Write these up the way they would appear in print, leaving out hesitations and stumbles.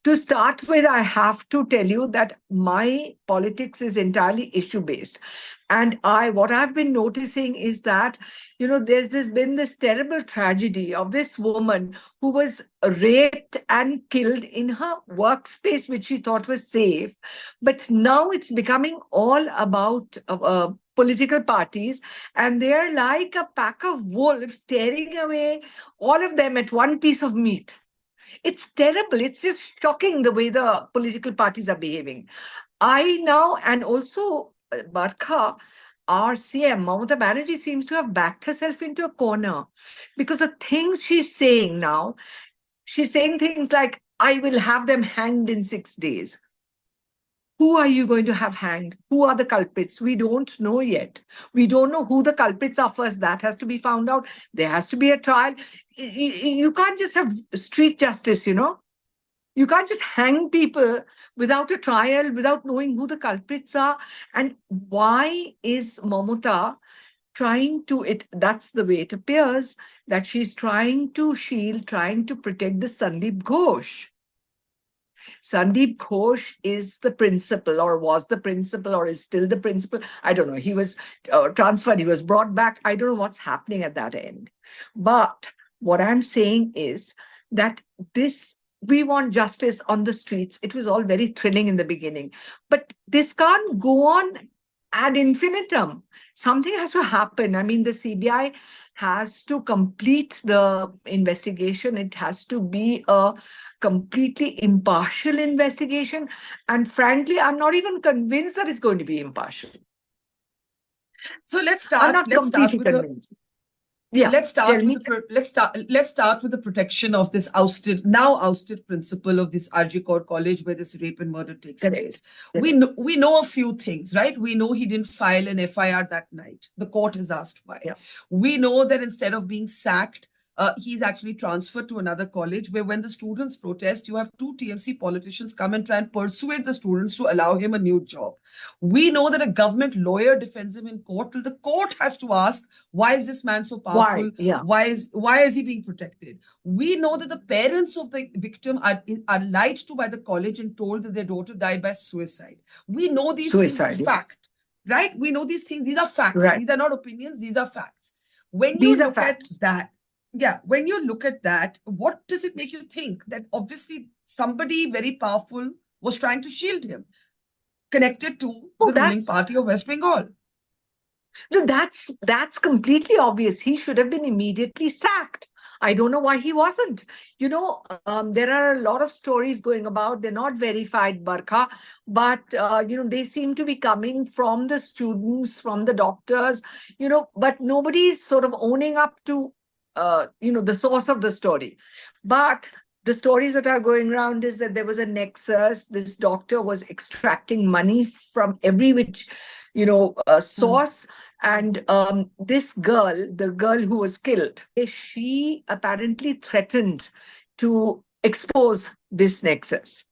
To start with, I have to tell you that my politics is entirely issue-based. And what I've been noticing is that, been this terrible tragedy of this woman who was raped and killed in her workspace, which she thought was safe. But now it's becoming all about political parties, and they're like a pack of wolves tearing away all of them at one piece of meat. It's terrible. It's just shocking the way the political parties are behaving. And also Barkha, our CM, Mamata Banerjee, seems to have backed herself into a corner because the things she's saying now, she's saying things like, I will have them hanged in 6 days. Who are you going to have hanged? Who are the culprits? We don't know yet. We don't know who the culprits are first. That has to be found out. There has to be a trial. You can't just have street justice, You can't just hang people without a trial, without knowing who the culprits are. And why is Mamata trying to, that's the way it appears, that she's trying to shield, trying to protect the Sandeep Ghosh. Sandeep Ghosh is the principal, or was the principal, or is still the principal. I don't know. He was transferred. He was brought back. I don't know what's happening at that end. But what I'm saying is that we want justice on the streets. It was all very thrilling in the beginning. But this can't go on ad infinitum. Something has to happen. I mean, the CBI has to complete the investigation. It has to be a completely impartial investigation. And frankly, I'm not even convinced that it's going to be impartial. So let's start. I'm not completely convinced. Yeah, let's start with the protection of this now ousted principal of this RG Kaur College where this rape and murder takes place. We know a few things, right? We know he didn't file an FIR that night. The court has asked why. Yeah. We know that instead of being sacked, he's actually transferred to another college where when the students protest, you have 2 TMC politicians come and try and persuade the students to allow him a new job. We know that a government lawyer defends him in court till the court has to ask, why is this man so powerful? Why? Yeah. Why is he being protected? We know that the parents of the victim are lied to by the college and told that their daughter died by suicide. We know these things as fact, right? We know these things. These are facts. Right. These are not opinions. These are facts. When you look at that, when you look at that, what does it make you think? That obviously somebody very powerful was trying to shield him, connected to the ruling party of West Bengal. No, that's completely obvious. He should have been immediately sacked. I don't know why he wasn't. There are a lot of stories going about. They're not verified, Barkha, but, they seem to be coming from the students, from the doctors, but nobody's sort of owning up to the source of the story. But the stories that are going around is that there was a nexus. This doctor was extracting money from every which, source. And this girl, the girl who was killed, she apparently threatened to expose this nexus.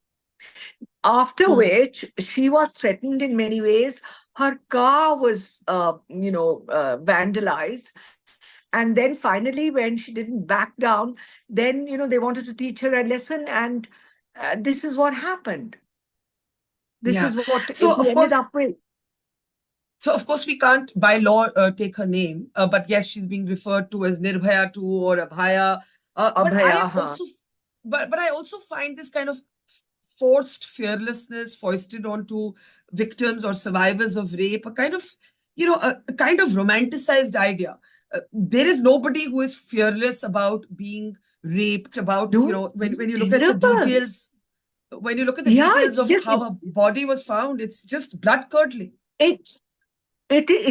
After which she was threatened in many ways. Her car was, vandalized. And then finally, when she didn't back down, then, they wanted to teach her a lesson. And this is what happened. This is what it ended up with. So, of course, we can't by law take her name. But yes, she's being referred to as Nirbhaya 2 or Abhaya. But I also find this kind of forced fearlessness foisted onto victims or survivors of rape a kind of, a kind of romanticized idea. There is nobody who is fearless about being raped, about, when you look at the details, of how her body was found, it's just blood-curdling. It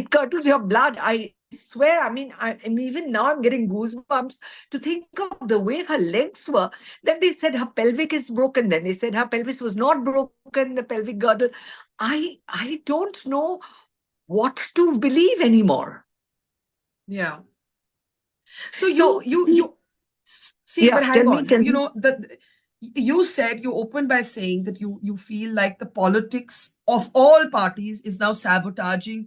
curdles your blood. I swear, I mean, even now I'm getting goosebumps to think of the way her legs were. Then they said her pelvic is broken. Then they said her pelvis was not broken, the pelvic girdle. I don't know what to believe anymore. Yeah. So but hang on. You said, you opened by saying that you feel like the politics of all parties is now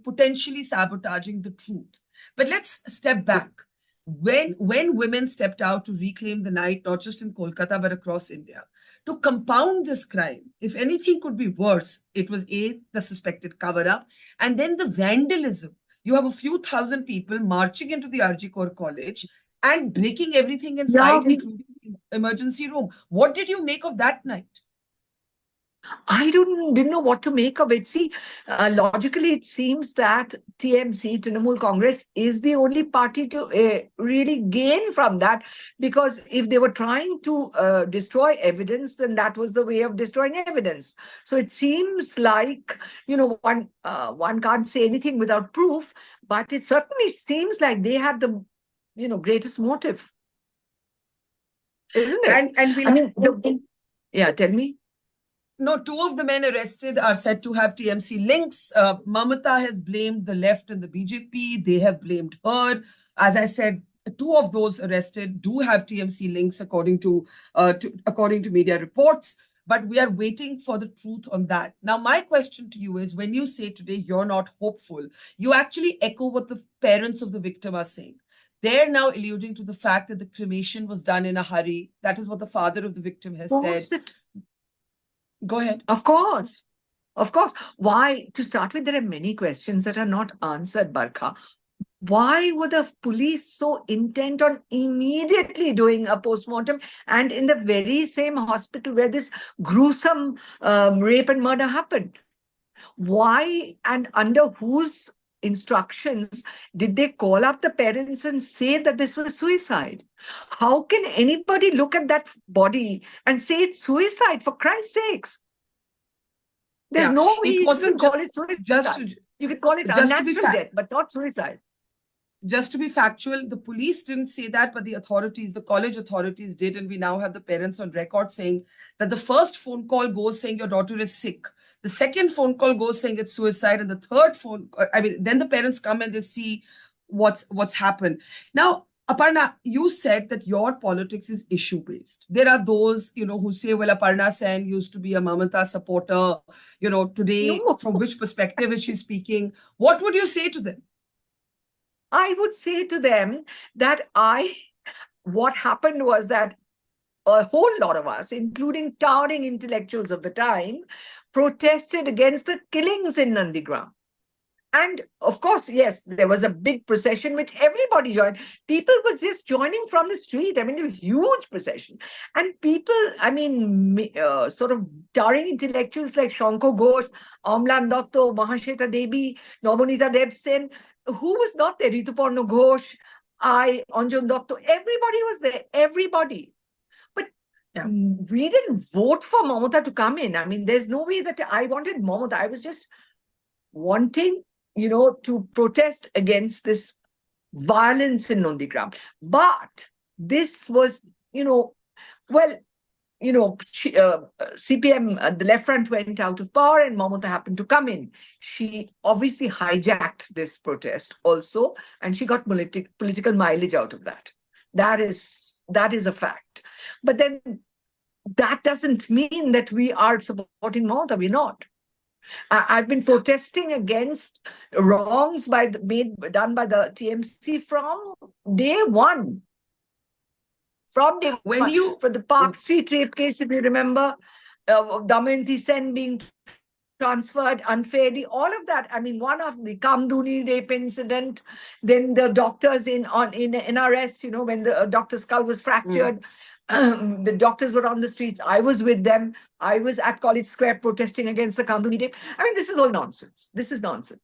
potentially sabotaging the truth. But let's step back. When women stepped out to reclaim the night, not just in Kolkata, but across India, to compound this crime, if anything could be worse, it was A, the suspected cover-up, and then the vandalism. You have a few thousand people marching into the RG Kaur College and breaking everything in sight, including the emergency room. What did you make of that night? I didn't know what to make of it. See, logically, it seems that TMC, Trinamool Congress, is the only party to really gain from that, because if they were trying to destroy evidence, then that was the way of destroying evidence. So it seems like, one can't say anything without proof, but it certainly seems like they had the, greatest motive, isn't it? And we'll yeah, tell me. No, two of the men arrested are said to have TMC links. Mamata has blamed the left and the BJP. They have blamed her. As I said, two of those arrested do have TMC links, according to media reports. But we are waiting for the truth on that. Now, my question to you is, when you say today you're not hopeful, you actually echo what the parents of the victim are saying. They're now alluding to the fact that the cremation was done in a hurry. That is what the father of the victim has said. Go ahead. Of course. Of course. Why? To start with, there are many questions that are not answered, Barkha. Why were the police so intent on immediately doing a postmortem, and in the very same hospital where this gruesome rape and murder happened? Why and under whose instructions did they call up the parents and say that this was suicide? How can anybody look at that body and say it's suicide, for Christ's sakes? There's no way you can call it suicide. You could call it unnatural death, but not suicide. Just to be factual, the police didn't say that, but the authorities, the college authorities did, and we now have the parents on record saying that the first phone call goes saying your daughter is sick. The second phone call goes saying it's suicide, and the third then the parents come and they see what's happened. Now, Aparna, you said that your politics is issue-based. There are those, who say, well, Aparna Sen used to be a Mamata supporter. Today, from which perspective is she speaking? What would you say to them? I would say to them that what happened was that a whole lot of us, including towering intellectuals of the time, protested against the killings in Nandigram. And of course, yes, there was a big procession which everybody joined. People were just joining from the street. I mean, it was a huge procession. And people, sort of towering intellectuals like Shanko Ghosh, Amlan Dotto, Mahashweta Devi, Namonita Debsen, who was not there? Rituparna Ghosh, Anjan Dotto, everybody was there, everybody. But we didn't vote for Mamata to come in. I mean, there's no way that I wanted Mamata. I was just wanting, to protest against this violence in Nandigram. But this was, CPM, the left front went out of power and Mamata happened to come in. She obviously hijacked this protest also, and she got political mileage out of that. That is a fact. But then that doesn't mean that we are supporting Mamata. We're not. I've been protesting against wrongs done by the TMC from day one. From day one. For the Park Street rape case, if you remember, Damayanti Sen being transferred unfairly, all of that. I mean, one of the Kamduni rape incident, then the doctors in NRS, when the doctor's skull was fractured. The doctors were on the streets. I was with them. I was at College Square protesting against the Kamduni rape. I mean, this is all nonsense. This is nonsense.